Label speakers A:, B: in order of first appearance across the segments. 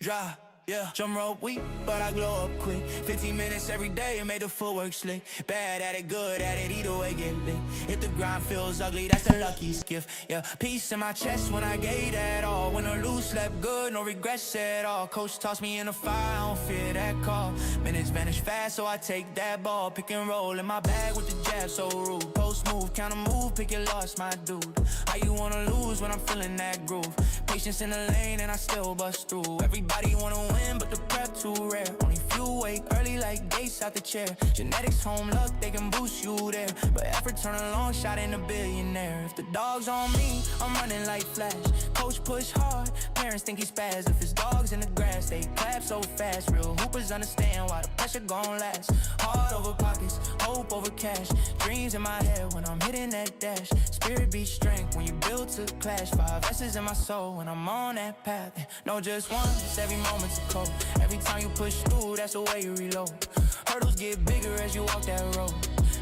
A: Dry, yeah, drum roll weak, but I glow up quick. 15 minutes every day and made the footwork slick. Bad at it, good at it, either way get lit. If the grind feels ugly, that's the luckiest gift. Yeah, peace in my chest when I gave that all. When I lose, slept good, no regrets at all. Coach tossed me in the fire, I don't fear that call. Minutes vanish fast, so I take that ball. Pick and roll in my bag with the jab, so rude. Post move, counter move, pick your loss, my dude. How you wanna lose when I'm feeling that groove? Patience in the lane and I still bust through. Everybody wanna win, but the prep too rare. Only few wake early like Gates out the chair. Genetics, home luck, they can boost you there. But effort turn a long shot in a billionaire. If the dog's on me, I'm running like Flash. Coach push hard, parents think he's spaz. If his dog's in the grass, they clap so fast. Real hoopers understand why the pressure gon' last. Hard over pockets, hope over cash. Dreams in my head when I'm hitting that dash. Spirit beats strength when you build to clash. 5 S's in my soul when I'm on that path. No, just once, every moment's a code. Every time you push through, that's the way you reload. Hurdles get bigger as you walk that road.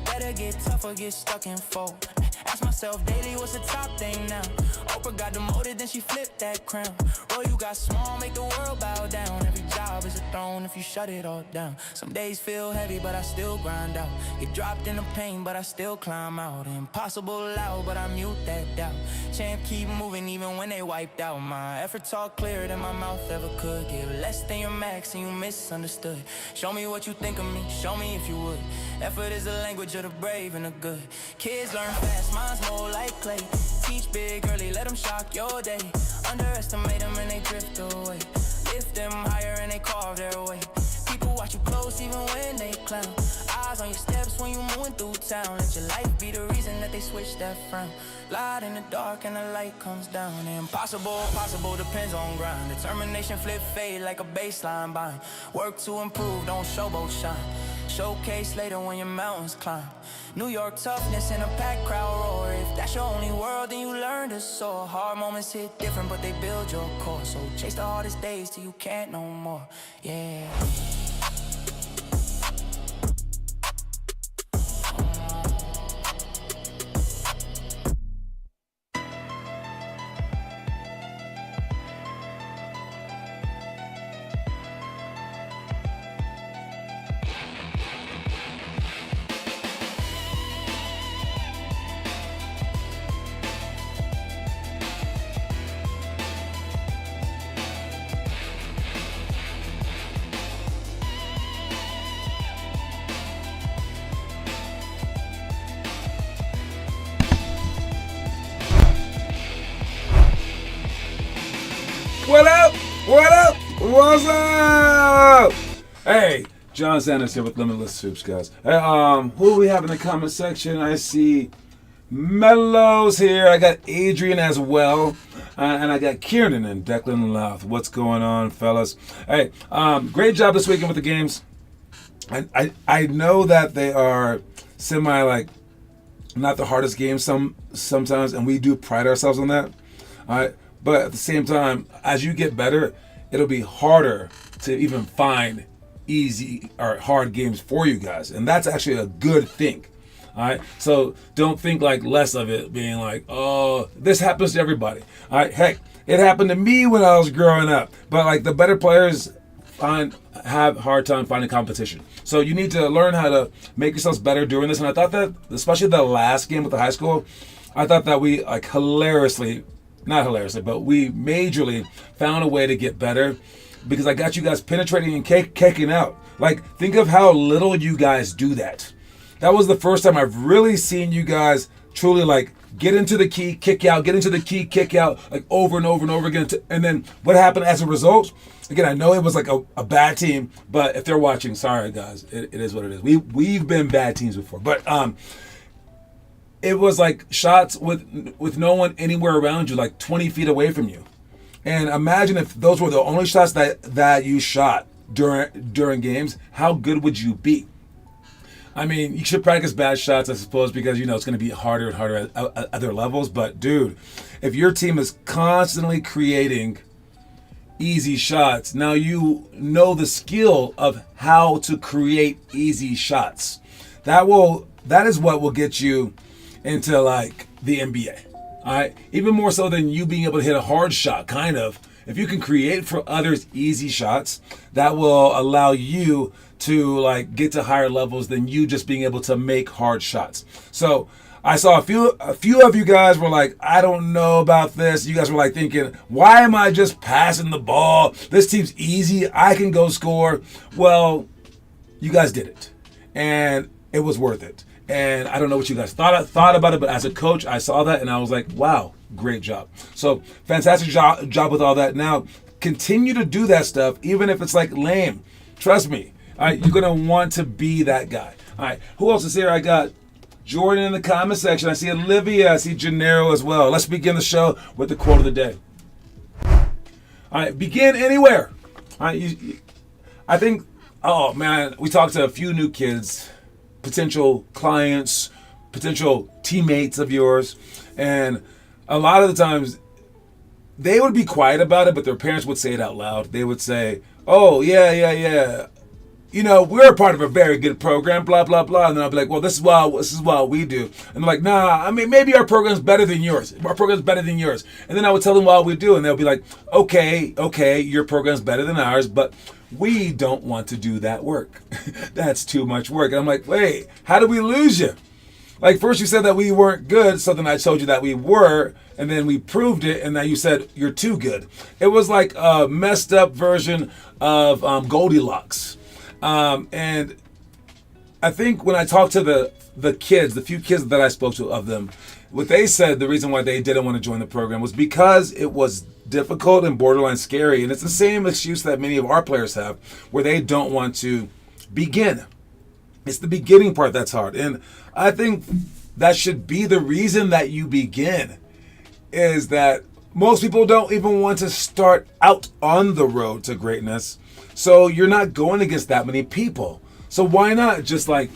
A: Better get tougher, get stuck and fold. Ask myself daily, what's the top thing now? Oprah got demoted, then she flipped that crown. Roy, you got small, make the world bow down. Every job is a throne if you shut it all down. Some days feel heavy, but I still grind out. Get dropped in the pain, but I still climb out. Impossible loud, but I mute that doubt. Champ keep moving even when they wiped out. My effort talk clearer than my mouth ever could. Give less than your max and you misunderstood. Show me what you think of me, show me if you would. Effort is the language of the brave and the good. Kids learn fast, mine's more like clay. Teach big early, let them shock your day. Underestimate them and they drift away. Lift them higher and they carve their way. People watch you close even when they clown. Eyes on your steps when you moving through town. Let your life be the reason that they switch that frown. Light in the dark and the light comes down. Impossible, possible, depends on grind. Determination flip fade like a baseline bind. Work to improve, don't showboat shine. Showcase later when your mountains climb. New York toughness in a packed crowd roar. If that's your only world, then you learn to soar. Hard moments hit different, but they build your core. So chase the hardest days till you can't no more. Yeah.
B: What up? What up? What's up? Hey, John Sanders here with Limitless Hoops, guys. Hey, who do we have in the comment section? I see Mellows here. I got Adrian as well. And I got Kieran and Declan Louth. What's going on, fellas? Hey, great job this weekend with the games. I know that they are semi, like, not the hardest games sometimes, and we do pride ourselves on that. All right. But at the same time, as you get better, it'll be harder to even find easy or hard games for you guys. And that's actually a good thing. All right. So don't think like less of it being like, oh, this happens to everybody. All right. Heck, it happened to me when I was growing up. But like the better players have a hard time finding competition. So you need to learn how to make yourselves better doing this. And I thought that, especially the last game with the high school, I thought that we like not hilariously, but we majorly found a way to get better because I got you guys penetrating and kicking out. Like, think of how little you guys do that. That was the first time I've really seen you guys truly, like, get into the key, kick out, get into the key, kick out, like, over and over and over again. And then what happened as a result? Again, I know it was like a bad team, but if they're watching, sorry, guys. It is what it is. We've been bad teams before. But, it was like shots with no one anywhere around you, like 20 feet away from you. And imagine if those were the only shots that you shot during games, how good would you be? I mean, you should practice bad shots, I suppose, because, it's going to be harder and harder at other levels. But, dude, if your team is constantly creating easy shots, now you know the skill of how to create easy shots. That is what will get you into like the NBA. All right, even more so than you being able to hit a hard shot, kind of. If you can create for others easy shots, that will allow you to like get to higher levels than you just being able to make hard shots. So I saw a few of you guys were like, I don't know about this. You guys were like thinking, why am I just passing the ball? This team's easy. I can go score. Well, you guys did it, and it was worth it. And I don't know what you guys thought about it, but as a coach, I saw that and I was like, wow, great job. So fantastic job with all that. Now, continue to do that stuff, even if it's like lame. Trust me, all right, you're going to want to be that guy. All right, who else is here? I got Jordan in the comment section. I see Olivia. I see Gennaro as well. Let's begin the show with the quote of the day. All right, begin anywhere. All right, I think, oh man, we talked to a few new kids, potential clients, potential teammates of yours, and a lot of the times they would be quiet about it, but their parents would say it out loud. They would say, oh, yeah. You know, we're a part of a very good program, blah, blah, blah. And then I'll be like, well, this is what we do. And they're like, nah, I mean, maybe our program's better than yours. Our program's better than yours. And then I would tell them what we do, and they'll be like, okay, your program's better than ours, but we don't want to do that work. That's too much work. And I'm like, wait, how did we lose you? Like, first you said that we weren't good, so then I told you that we were, and then we proved it, and now you said you're too good. It was like a messed up version of Goldilocks. And I think when I talked to the kids, the few kids that I spoke to of them, what they said the reason why they didn't want to join the program was because it was difficult and borderline scary. And it's the same excuse that many of our players have, where they don't want to begin. It's the beginning part that's hard. And I think that should be the reason that you begin, is that most people don't even want to start out on the road to greatness. So you're not going against that many people. So why not just like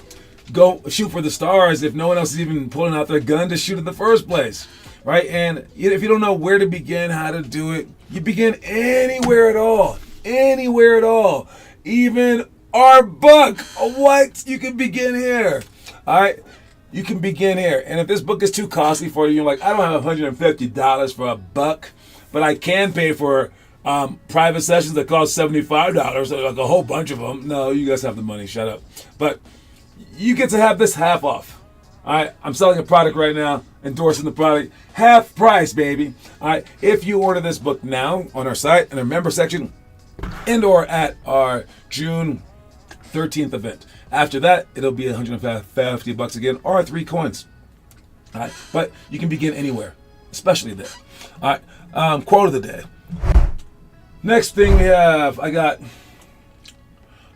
B: go shoot for the stars if no one else is even pulling out their gun to shoot in the first place, right? And if you don't know where to begin, how to do it, you begin anywhere at all. Even our book. What? You can begin here. All right? You can begin here. And if this book is too costly for you, you're like, I don't have $150 for a book, but I can pay for private sessions that cost $75, like a whole bunch of them. No, you guys have the money. Shut up. But you get to have this half off. All right, I'm selling a product right now, endorsing the product, half price, baby. All right, if you order this book now on our site in our member section, and/or at our June 13th event. After that, it'll be $150 again, or 3 coins. All right, but you can begin anywhere, especially there. All right, quote of the day. Next thing we have, I got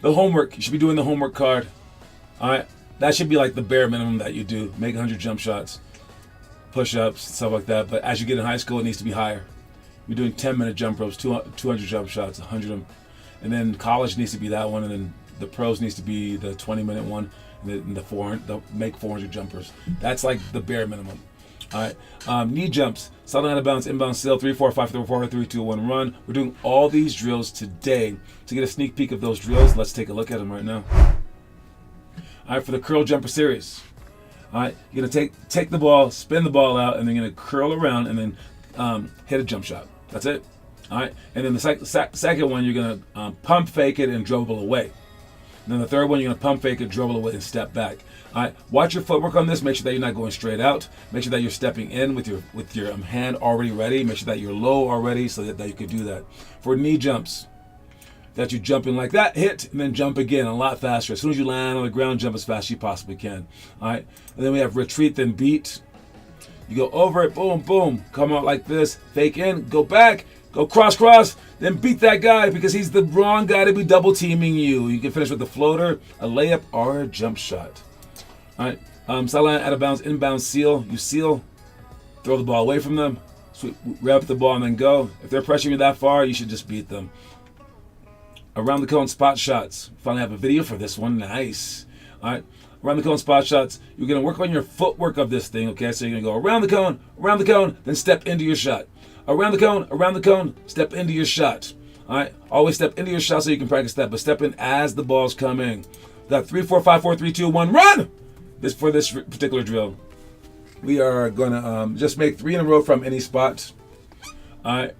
B: the homework. You should be doing the homework card. All right, that should be like the bare minimum that you do. Make 100 jump shots, push-ups, stuff like that. But as you get in high school, it needs to be higher. You're doing 10-minute jump ropes, 200 jump shots, 100 of them. And then college needs to be that one, and then the pros needs to be the 20-minute one, and then the 400, they'll make 400 jumpers. That's like the bare minimum. All right, knee jumps, solid out of bounds, inbound seal, 3, 4, 5, 3, 4, 3, 2, 1, run. We're doing all these drills today. To get a sneak peek of those drills, let's take a look at them right now. All right, for the curl jumper series. All right, you're gonna take the ball, spin the ball out, and then you're gonna curl around and then hit a jump shot. That's it. All right, and then the second one, you're gonna pump fake it and dribble away. And then the third one, you're gonna pump fake it, dribble away, and step back. All right, watch your footwork on this. Make sure that you're not going straight out. Make sure that you're stepping in with your hand already ready. Make sure that you're low already so that you can do that. For knee jumps, that you jump in like that, hit, and then jump again a lot faster. As soon as you land on the ground, jump as fast as you possibly can. All right, and then we have retreat, then beat. You go over it, boom, boom, come out like this, fake in, go back, go cross, then beat that guy because he's the wrong guy to be double teaming you. You can finish with the floater, a layup, or a jump shot. All right, sideline, out of bounds, inbound seal. You seal, throw the ball away from them, wrap the ball, and then go. If they're pressuring you that far, you should just beat them. Around the cone spot shots. Finally have a video for this one. Nice. All right, around the cone spot shots. You're going to work on your footwork of this thing, okay? So you're going to go around the cone, then step into your shot. Around the cone, step into your shot. All right, always step into your shot so you can practice that, but step in as the ball's coming. Got 3, 4, 5, 4, 3, 2, 1, run! For this particular drill, we are going to just make 3 in a row from any spot. All right,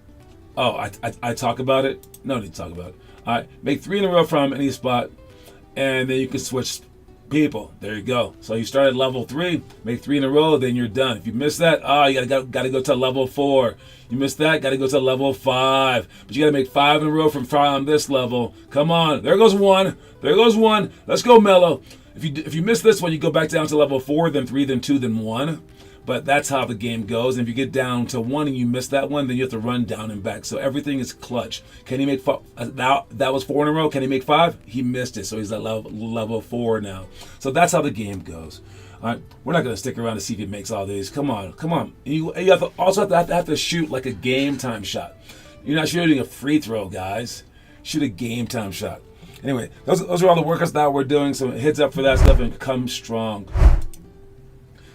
B: Oh, I talk about it? No need to talk about it. All right, make 3 in a row from any spot, and then you can switch people. There you go. So you start at level 3, make 3 in a row, then you're done. If you miss that, you gotta go to level 4. You missed that, gotta go to level 5. But you gotta make 5 in a row from this level. Come on, there goes 1. There goes 1. Let's go, Mello. If you miss this one, you go back down to level 4, then 3, then 2, then 1. But that's how the game goes. And if you get down to 1 and you miss that one, then you have to run down and back. So everything is clutch. Can he make that was 4 in a row? Can he make 5? He missed it, so he's at level 4 now. So that's how the game goes. All right, we're not gonna stick around to see if he makes all these. Come on. You also have to shoot like a game time shot. You're not shooting a free throw, guys. Shoot a game time shot. Anyway, those are all the workouts that we're doing. So heads up for that stuff and come strong.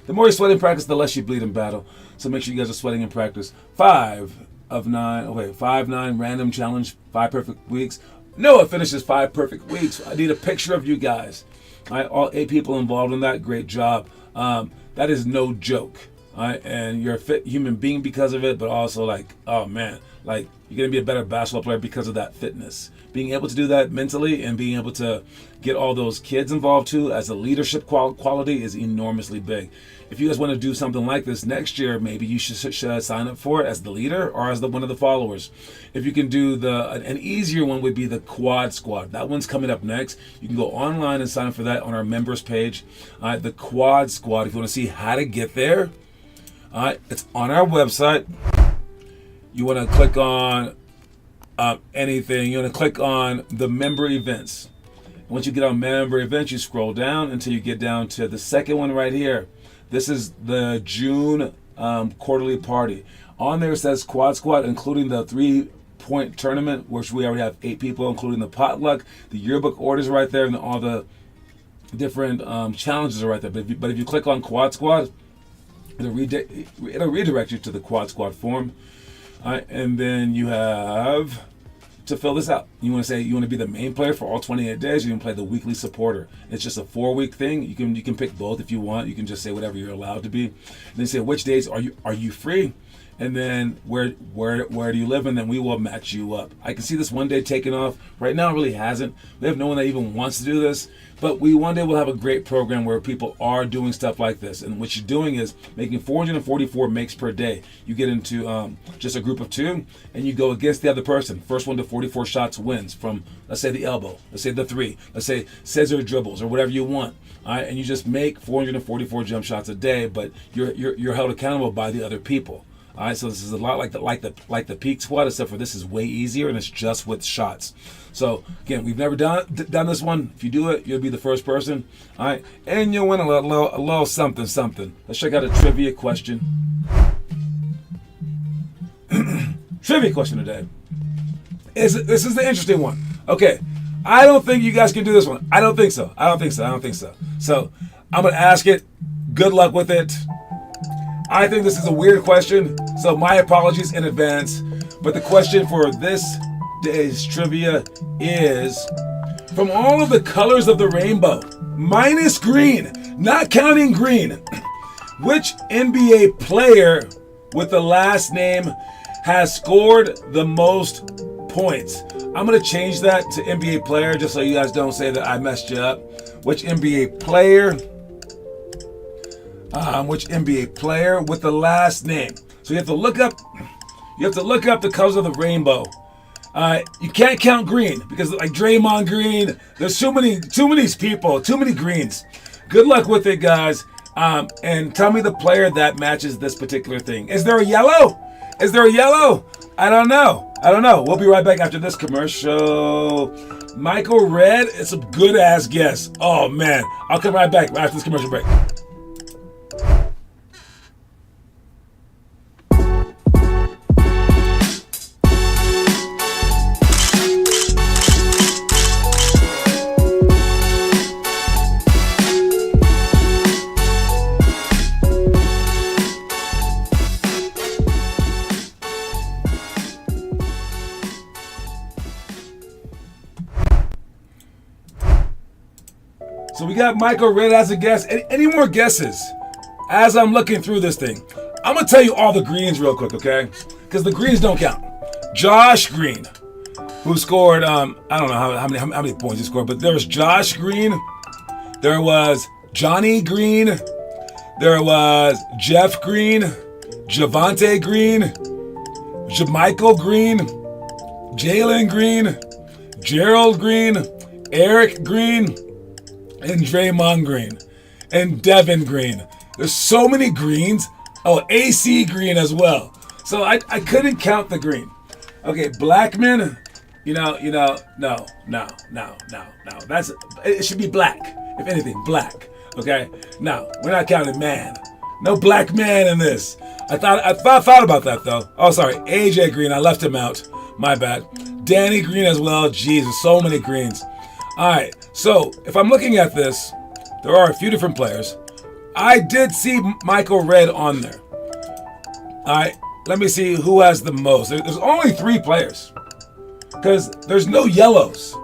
B: The more you sweat in practice, the less you bleed in battle. So make sure you guys are sweating in practice. 5 of 9. Okay, 5-9 random challenge. 5 perfect weeks. Noah finishes 5 perfect weeks. I need a picture of you guys. All right, all 8 people involved in that. Great job. That is no joke. All right, and you're a fit human being because of it, but also like, oh man, like you're gonna be a better basketball player because of that fitness. Being able to do that mentally and being able to get all those kids involved too as a leadership quality is enormously big. If you guys want to do something like this next year, maybe you should sign up for it as the leader or as one of the followers. If you can do an easier one would be the quad squad. That one's coming up next. You can go online and sign up for that on our members page. The quad squad, if you want to see how to get there, it's on our website. You want to click on anything. You want to click on the member events. Once you get on member events, you scroll down until you get down to the second one right here. This is the June quarterly party. On there it says Quad Squad, including the 3-point tournament, which we already have 8 people, including the potluck. The yearbook orders right there, and all the different challenges are right there. But if you click on Quad Squad, it'll redirect you to the Quad Squad form. And then you have to fill this out. You want to say you want to be the main player for all 28 days. You can play the weekly supporter. It's just a 4-week thing. You can pick both if you want. You can just say whatever you're allowed to be. And then say which days are you free, and then where do you live, and then we will match you up. I can see this one day taking off. Right now it really hasn't. We have no one that even wants to do this, but one day we'll have a great program where people are doing stuff like this. And what you're doing is making 444 makes per day. You get into just a group of 2, and you go against the other person. First one to 44 shots wins from, let's say, the elbow, let's say the 3, let's say scissor dribbles or whatever you want. All right, and you just make 444 jump shots a day, but you're held accountable by the other people. All right, so this is a lot like the peak squad, except for this is way easier and it's just with shots. So again, we've never done this one. If you do it, you'll be the first person. All right, and you'll win a little something. Let's check out a trivia question. Trivia question today. This is the interesting one. Okay, I don't think you guys can do this one. I don't think so. So I'm gonna ask it. Good luck with it. I think this is a weird question, so my apologies in advance. But the question for this day's trivia is, from all of the colors of the rainbow, minus green, not counting green, which NBA player with the last name has scored the most points? I'm going to change that to NBA player just so you guys don't say that I messed you up. Which NBA player with the last name? So you have to look up the colors of the rainbow. You can't count green because like Draymond Green, there's too many people, too many greens. Good luck with it, guys. And tell me the player that matches this particular thing. Is there a yellow? I don't know. We'll be right back after this commercial. Michael Red, it's a good ass guess. Oh man, I'll come right back after this commercial break. So we got Michael Red as a guess. Any more guesses? As I'm looking through this thing, I'm gonna tell you all the greens real quick, okay? Because the greens don't count. Josh Green, who scored, I don't know how many points he scored, but there was Josh Green, there was Johnny Green, there was Jeff Green, Javante Green, Jamichael Green, Jalen Green, Gerald Green, Eric Green, and Draymond Green, and Devin Green. There's so many greens. Oh, AC Green as well. So I couldn't count the green. Okay, Blackman, no. It should be black. If anything, black. Okay? No, we're not counting man. No black man in this. I thought about that though. Oh, sorry, AJ Green. I left him out. My bad. Danny Green as well. Jesus, so many greens. All right. So if I'm looking at this, there are a few different players. I did see Michael Redd on there. All right. Let me see who has the most. There's only 3 players because there's no yellows.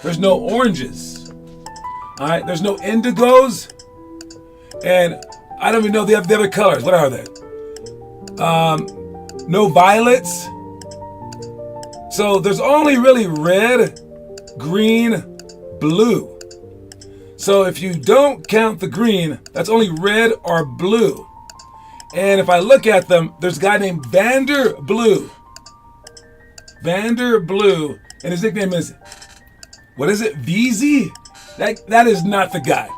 B: There's no oranges. All right. There's no indigos. And I don't even know the other colors. What are they? No violets. So there's only really red, green, blue. So if you don't count the green, that's only red or blue. And if I look at them, there's a guy named Vander Blue. Vander Blue. And his nickname is, what is it? VZ? That is not the guy.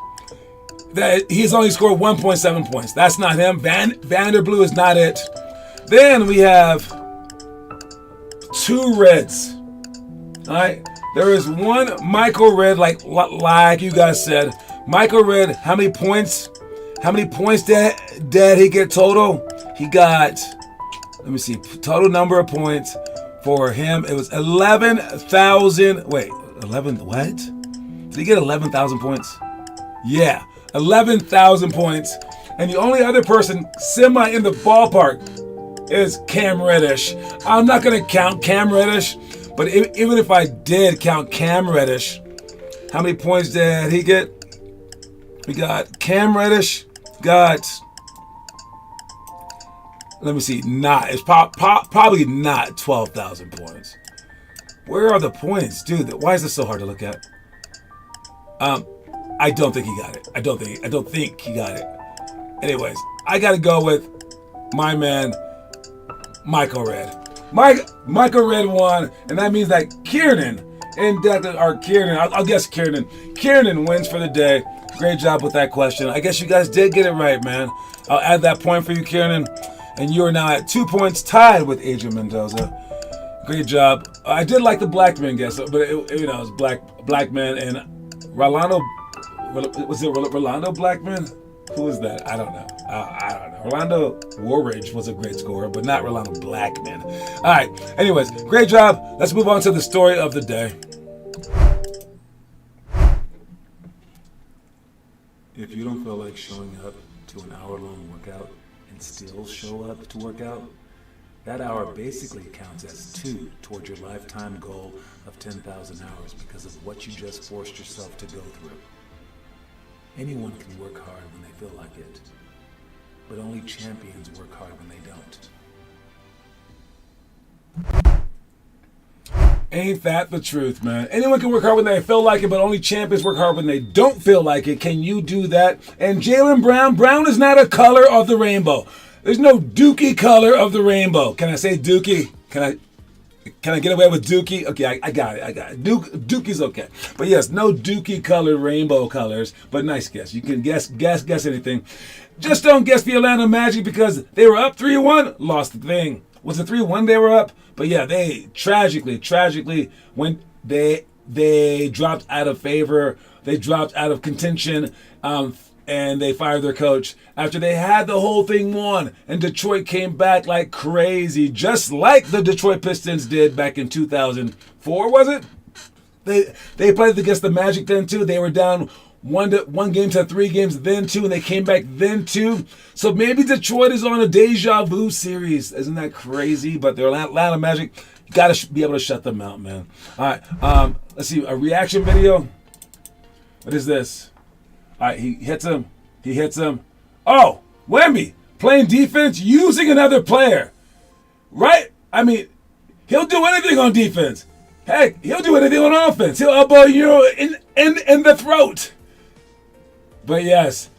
B: He's only scored 1.7 points. That's not him. Vander Blue is not it. Then we have 2 reds. All right. There is one Michael Redd, like you guys said. Michael Redd, how many points? How many points did he get total? He got, let me see, total number of points for him. It was 11,000. Wait, 11 what? Did he get 11,000 points? Yeah, 11,000 points. And the only other person semi in the ballpark is Cam Reddish. I'm not going to count Cam Reddish, but even if I did count Cam Reddish, how many points did he get? We got Cam Reddish got, let me see, it's probably not 12,000 points. Where are the points? Dude, why is this so hard to look at? I don't think he got it. I don't think he got it. Anyways, I got to go with my man, Michael Redd. Michael Redd won, and that means that Kieran I'll guess Kieran wins for the day. Great job with that question. I guess you guys did get it right, man. I'll add that point for you, Kieran. And you are now at 2 points, tied with Adrian Mendoza. Great job. I did like the black man guess, but it was black man and Rolando. Was it Rolando Blackman? Who is that? I don't know. Rolando Warridge was a great scorer, but not Rolando Blackman. All right. Anyways, great job. Let's move on to the story of the day. If you don't feel like showing up to an hour-long workout and still show up to work out, that hour basically counts as 2 towards your lifetime goal of 10,000 hours because of what you just forced yourself to go through. Anyone can work hard when they feel like it, but only champions work hard when they don't. Ain't that the truth, man? Anyone can work hard when they feel like it, but only champions work hard when they don't feel like it. Can you do that? And Jaylen Brown is not a color of the rainbow. There's no dookie color of the rainbow. Can I say dookie? Can I get away with dookie? Okay, I got it. Dookie's okay. But yes, no dookie colored rainbow colors, but nice guess. You can guess anything. Just don't guess the Atlanta Magic because they were up 3-1, lost the thing. Was it 3-1 they were up? But yeah, they tragically when they dropped out of favor, they dropped out of contention, and they fired their coach after they had the whole thing won. And Detroit came back like crazy, just like the Detroit Pistons did back in 2004, was it? They played against the Magic then too. They were down one game to 3 games then 2, and they came back then 2. So maybe Detroit is on a deja vu series. Isn't that crazy? But the Atlanta Magic, you got to be able to shut them out, man. All right, let's see, a reaction video. What is this? All right, he hits him. Oh, Wemby playing defense using another player. Right? I mean, He'll do anything on defense. Heck, he'll do anything on offense. He'll elbow you in the throat. But yes,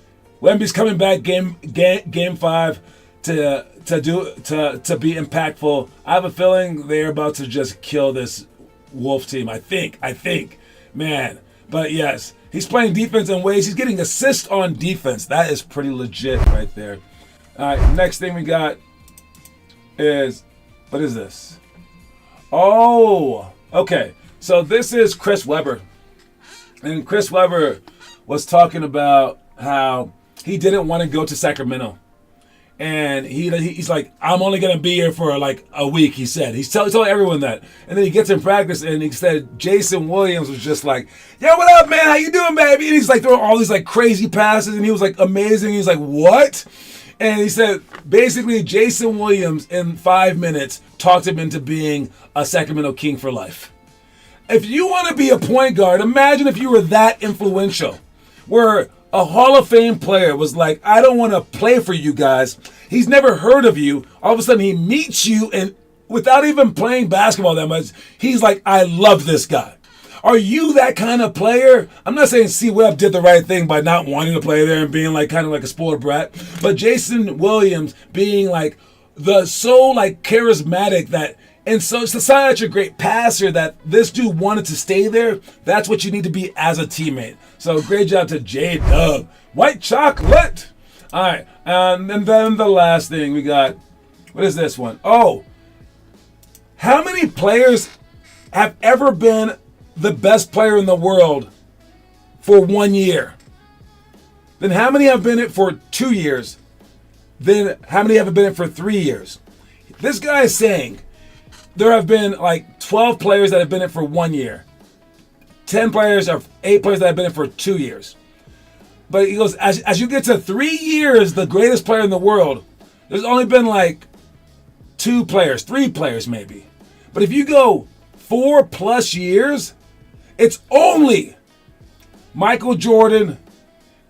B: Wemby's coming back game 5 to be impactful. I have a feeling they're about to just kill this Wolf team. I think, man. But yes, he's playing defense in ways. He's getting assists on defense. That is pretty legit right there. All right, next thing we got is, what is this? Oh, okay. So this is Chris Webber. And Chris Webber was talking about how he didn't want to go to Sacramento. And he's like, I'm only going to be here for like a week, he said. He's telling everyone that. And then he gets in practice and he said Jason Williams was just like, yo, what up, man? How you doing, baby? And he's like throwing all these like crazy passes. And he was like amazing. He's like, what? And he said, basically, Jason Williams in 5 minutes talked him into being a Sacramento King for life. If you want to be a point guard, imagine if you were that influential, where a Hall of Fame player was like, I don't want to play for you guys. He's never heard of you. All of a sudden, he meets you, and without even playing basketball that much, he's like, I love this guy. Are you that kind of player? I'm not saying C. Webb did the right thing by not wanting to play there and being like kind of like a spoiled brat, but Jason Williams being like so like charismatic that, and so such a great passer that this dude wanted to stay there. That's what you need to be as a teammate. So great job to J-Dub. White chocolate. All right, and then the last thing we got. What is this one? Oh, how many players have ever been the best player in the world for 1 year? Then how many have been it for 2 years? Then how many have been it for 3 years? This guy is saying there have been like 12 players that have been it for 1 year, 10 players or 8 players that have been it for 2 years. But he goes, as you get to 3 years, the greatest player in the world, there's only been like 2 players, 3 players maybe. But if you go 4+ years, it's only Michael Jordan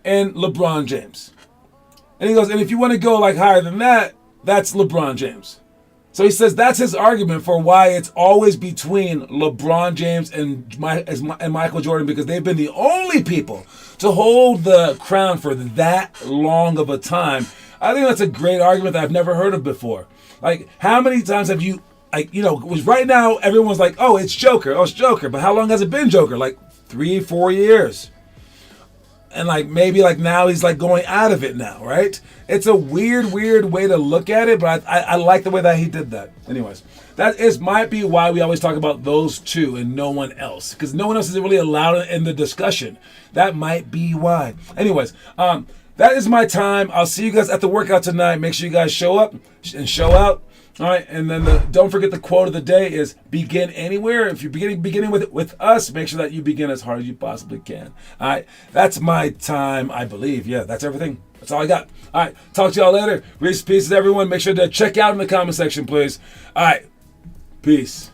B: and LeBron James. And he goes, and if you want to go like higher than that, that's LeBron James. So he says that's his argument for why it's always between LeBron James and Michael Jordan, because they've been the only people to hold the crown for that long of a time. I think that's a great argument that I've never heard of before. Like, how many times have you, like, you know, right now everyone's like, oh, it's Joker. Oh, it's Joker. But how long has it been Joker? Like 3-4 years. And like maybe like now he's like going out of it now, right? It's a weird way to look at it, but I like the way that he did that. Anyways, might be why we always talk about those two and no one else, because no one else is really allowed in the discussion. That might be why. Anyways, that is my time. I'll see you guys at the workout tonight. Make sure you guys show up and show out. All right, and then don't forget the quote of the day is begin anywhere. If you're beginning with us, make sure that you begin as hard as you possibly can. All right, that's my time, I believe. Yeah, that's everything. That's all I got. All right, talk to y'all later. Reese pieces, everyone. Make sure to check out in the comment section, please. All right, peace.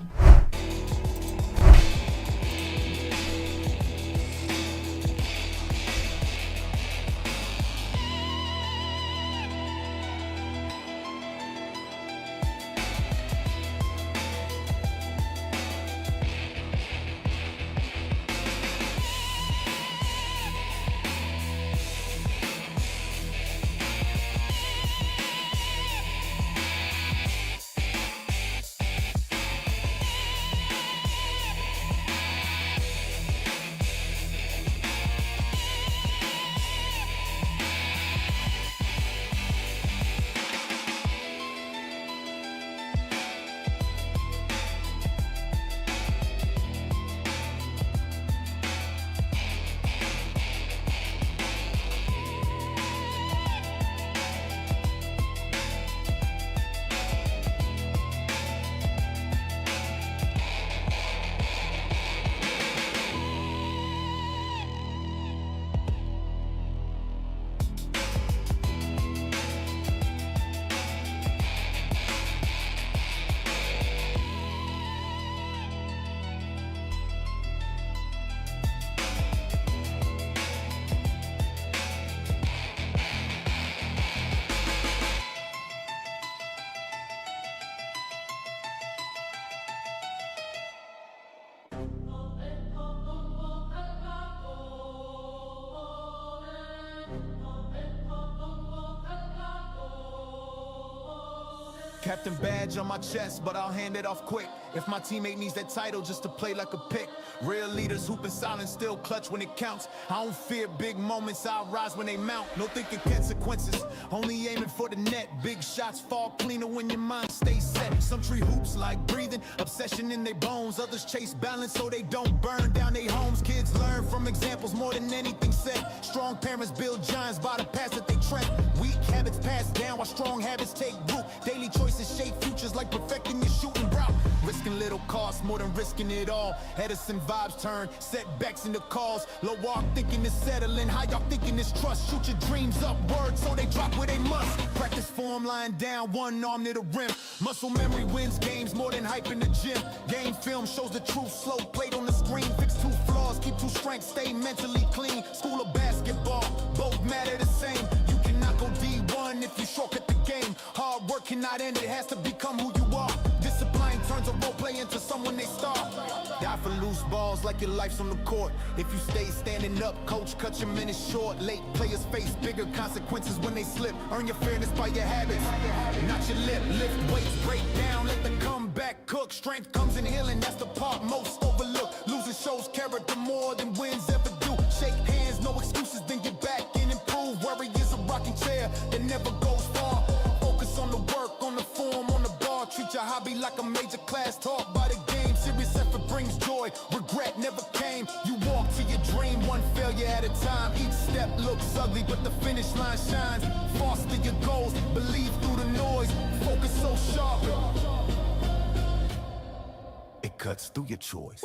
C: Captain badge on my chest, but I'll hand it off quick. If my teammate needs that title just to play like a pick. Real leaders hoop in silence, still clutch when it counts. I don't fear big moments, I'll rise when they mount. No thinking consequences, only aiming for the net. Big shots fall cleaner when your mind stays set. Some treat hoops like breathing, obsession in their bones. Others chase balance so they don't burn down their homes. Kids learn from examples more than anything said. Strong parents build giants by the path that they tread. Weak habits passed down while strong habits take root. Daily choices shape futures like perfecting your shooting route. Risking little costs more than risking it all. Edison vibes turn, setbacks into calls. Low walk thinking is settling, how y'all thinking is trust? Shoot your dreams upward so they drop where they must. Practice form lying down, one arm near the rim. Muscle memory wins games more than hype in the gym. Game film shows the truth, slow played on the screen. Fix two flaws, keep two strengths, stay mentally clean. School of basketball, both matter the same. You cannot go D1 if you shortcut the game. Hard work cannot end, it has to become who you are. Discipline turns a role play into someone they star. Die for loose balls like your life's on the court. If you stay standing up, coach cut your minutes short. Late players face bigger consequences when they slip. Earn your fairness by your habits, not your lip. Lift weights, break down, let the comeback cook. Strength comes in healing, that's the part most overlooked. Losing shows character more than wins ever do. Shake hands, no excuses, then get back and improve. Worry is a rocking chair that never goes far. Focus on the work, on the form, on the bar. Treat your hobby like a major class taught by the game. Serious effort brings joy, regret never came. You walk to your dream, one failure at a time. Each step looks ugly, but the finish line shines. Foster your goals, believe through the noise. Focus so sharp, it cuts through your choice.